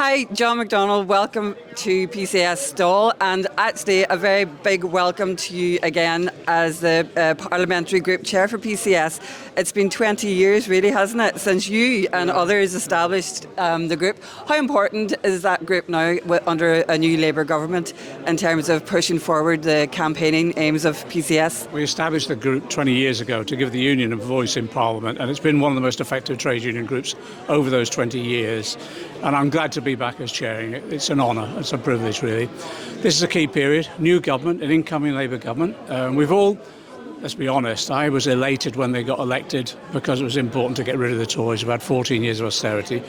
Hi, John McDonnell. Welcome to PCS Stall, and actually a very big welcome to you again as the Parliamentary Group Chair for PCS. It's been 20 years, really, hasn't it, since you and others established the group. How important is that group now under a new Labour government in terms of pushing forward the campaigning aims of PCS? We established the group 20 years ago to give the union a voice in Parliament, and it's been one of the most effective trade union groups over those 20 years. And I'm glad to be back as chairing it. It's an honour, it's a privilege really. This is a key period, new government, an incoming Labour government. We've all, let's be honest, I was elated when they got elected because it was important to get rid of the Tories. We've had 14 years of austerity.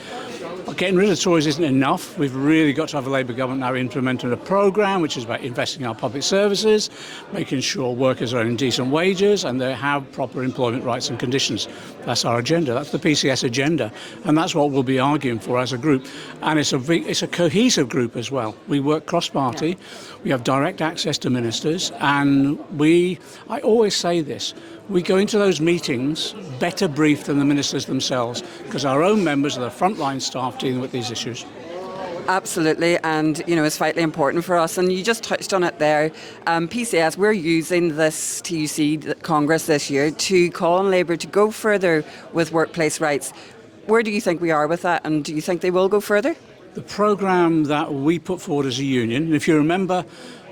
But getting rid of the Tories isn't enough. We've really got to have a Labour government now implementing a programme which is about investing in our public services, making sure workers are earning decent wages and they have proper employment rights and conditions. That's our agenda. That's the PCS agenda. And that's what we'll be arguing for as a group. And it's a cohesive group as well. We work cross-party. We have direct access to ministers. And I always say this, we go into those meetings better briefed than the ministers themselves because our own members are the frontline staff dealing with these issues. Absolutely, and it's vitally important for us. And you just touched on it there. PCS, we're using this TUC Congress this year to call on Labour to go further with workplace rights. Where do you think we are with that, and do you think they will go further? The programme that we put forward as a union, and if you remember,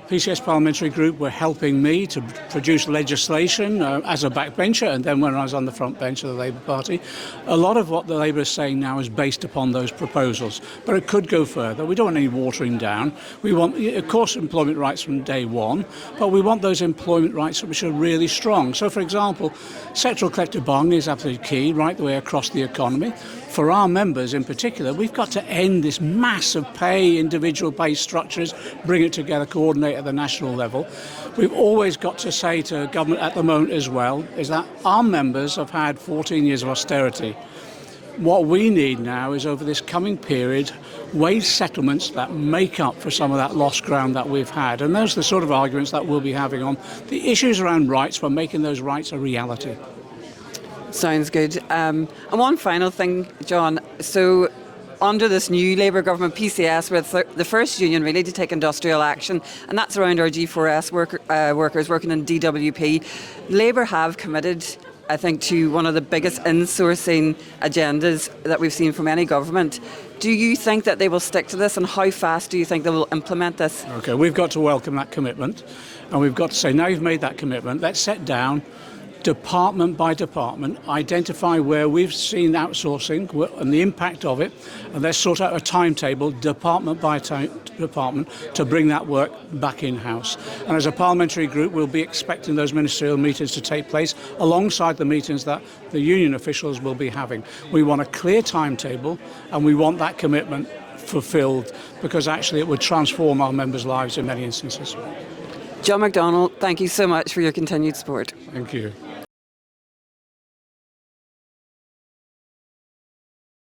PCS Parliamentary Group were helping me to produce legislation as a backbencher, and then when I was on the front bench of the Labour Party. A lot of what the Labour is saying now is based upon those proposals, but it could go further. We don't want any watering down. We want, of course, employment rights from day one, but we want those employment rights which are really strong. So, for example, sectoral collective bargaining is absolutely key right the way across the economy. For our members in particular, we've got to end this massive individual pay structures, bring it together, coordinate at the national level. We've always got to say to government at the moment as well, is that our members have had 14 years of austerity. What we need now is over this coming period, wage settlements that make up for some of that lost ground that we've had. And those are the sort of arguments that we'll be having on the issues around rights, but making those rights a reality. Sounds good. And one final thing, John. So under this new Labour government, PCS were the first union really to take industrial action, and that's around our G4S workers working in DWP. Labour have committed, I think, to one of the biggest insourcing agendas that we've seen from any government. Do you think that they will stick to this, and how fast do you think they will implement this? OK, we've got to welcome that commitment, and we've got to say, now you've made that commitment, let's sit down, department by department, identify where we've seen outsourcing and the impact of it, and let's sort out a timetable department by department to bring that work back in-house. And as a parliamentary group, we'll be expecting those ministerial meetings to take place alongside the meetings that the union officials will be having. We want a clear timetable and we want that commitment fulfilled because actually it would transform our members' lives in many instances. John McDonnell, thank you so much for your continued support. Thank you.